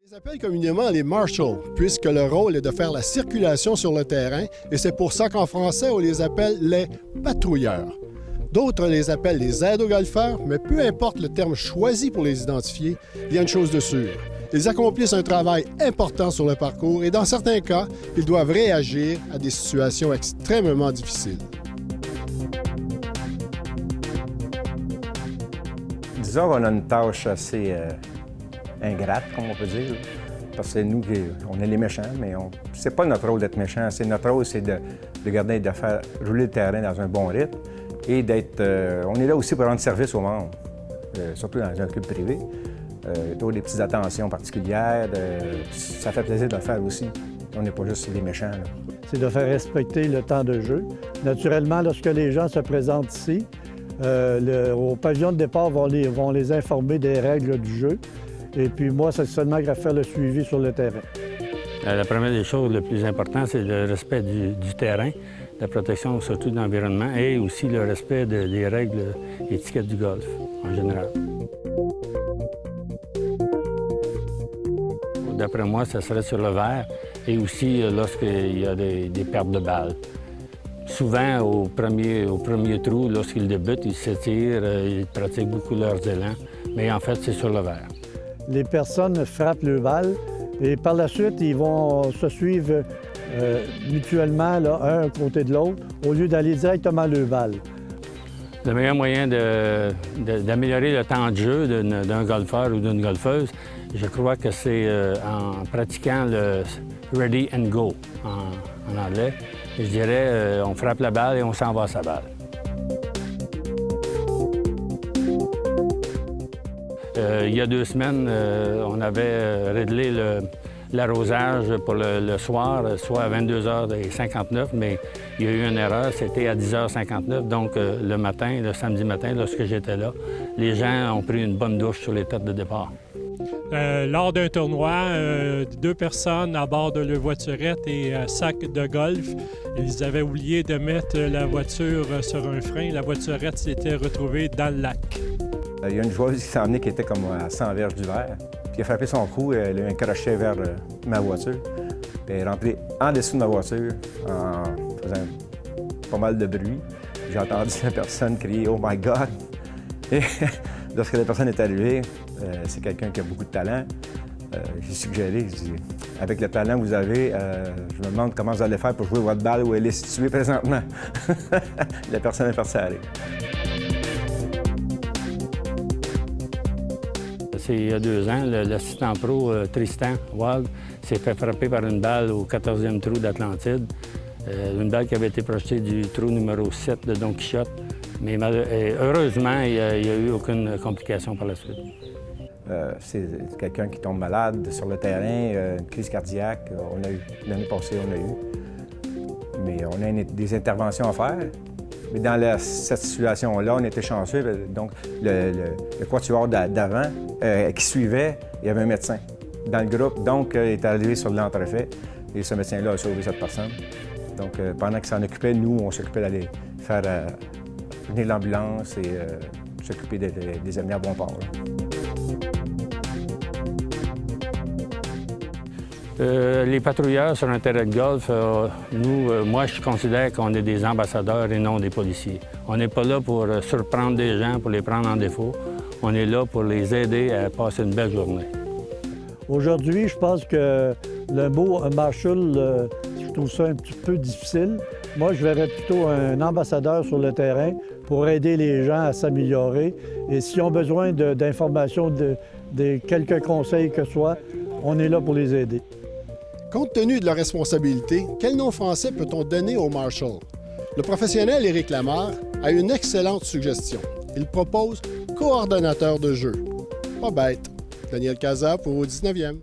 On les appelle communément les marshals, puisque leur rôle est de faire la circulation sur le terrain, et c'est pour ça qu'en français, on les appelle les patrouilleurs. D'autres les appellent les aides aux golfeurs, mais peu importe le terme choisi pour les identifier, il y a une chose de sûre. Ils accomplissent un travail important sur le parcours et dans certains cas, ils doivent réagir à des situations extrêmement difficiles. Disons qu'on a une tâche assez ingrate, comme on peut dire, parce que c'est nous qui on est les méchants, mais c'est pas notre rôle d'être méchant. Notre rôle, c'est de faire rouler le terrain dans un bon rythme et d'être... on est là aussi pour rendre service aux membres, surtout dans un club privé. Toujours des petites attentions particulières. Ça fait plaisir de le faire aussi. On n'est pas juste des méchants. C'est de faire respecter le temps de jeu. Naturellement, lorsque les gens se présentent ici, au pavillon de départ, vont les informer des règles du jeu. Et puis moi, c'est seulement à faire le suivi sur le terrain. La première des choses, le plus important, c'est le respect du terrain, la protection surtout de l'environnement et aussi le respect des règles étiquettes du golf en général. D'après moi, ça serait sur le vert et aussi lorsqu'il y a des pertes de balles. Souvent, au premier trou, lorsqu'ils débutent, ils s'étirent, ils pratiquent beaucoup leurs élans, mais en fait, c'est sur le vert. Les personnes frappent le balle et par la suite, ils vont se suivre mutuellement, là, un à côté de l'autre, au lieu d'aller directement le balle. Le meilleur moyen d'améliorer le temps de jeu d'un golfeur ou d'une golfeuse, je crois que c'est en pratiquant le « ready and go » en anglais. Je dirais, on frappe la balle et on s'en va à sa balle. Il y a 2 semaines, on avait réglé l'arrosage pour le soir, soit à 22h59, mais il y a eu une erreur, c'était à 10h59. Donc, le matin, le samedi matin, lorsque j'étais là, les gens ont pris une bonne douche sur les têtes de départ. Lors d'un tournoi, 2 personnes à bord de leur voiturette et sac de golf, ils avaient oublié de mettre la voiture sur un frein. La voiturette s'était retrouvée dans le lac. Il y a une joueuse qui s'est emmenée qui était comme à 100 verges du verre. Puis elle a frappé son coup, elle a eu un crochet vers ma voiture. Puis elle est rentrée en dessous de ma voiture en faisant pas mal de bruit. J'ai entendu la personne crier « Oh my God! » Et lorsque la personne est arrivée, c'est quelqu'un qui a beaucoup de talent. J'ai suggéré, je dis, avec le talent que vous avez, je me demande comment vous allez faire pour jouer votre balle où elle est située présentement. La personne est partie à aller. C'est il y a 2 ans, l'assistant pro Tristan Wald s'est fait frapper par une balle au 14e trou d'Atlantide. Une balle qui avait été projetée du trou numéro 7 de Don Quichotte. Mais heureusement, il n'y a eu aucune complication par la suite. C'est quelqu'un qui tombe malade sur le terrain, une crise cardiaque. L'année passée, on a eu. Mais on a des interventions à faire. Mais dans cette situation-là, on était chanceux. Donc, le quatuor d'avant, qui suivait, il y avait un médecin dans le groupe. Donc, il est arrivé sur l'entrefait et ce médecin-là a sauvé cette personne. Donc, pendant qu'il s'en occupait, nous, on s'occupait d'aller faire venir l'ambulance et s'occuper des amener à bon port. Les patrouilleurs sur un terrain de golf, moi, je considère qu'on est des ambassadeurs et non des policiers. On n'est pas là pour surprendre des gens, pour les prendre en défaut. On est là pour les aider à passer une belle journée. Aujourd'hui, je pense que le mot « marshal », je trouve ça un petit peu difficile. Moi, je verrais plutôt un ambassadeur sur le terrain pour aider les gens à s'améliorer. Et s'ils ont besoin d'informations, de quelques conseils que ce soit, on est là pour les aider. Compte tenu de leur responsabilité, quel nom français peut-on donner aux marshals? Le professionnel Éric Lamarre a une excellente suggestion. Il propose coordonnateur de jeu. Pas bête. Daniel Cazat pour au 19e.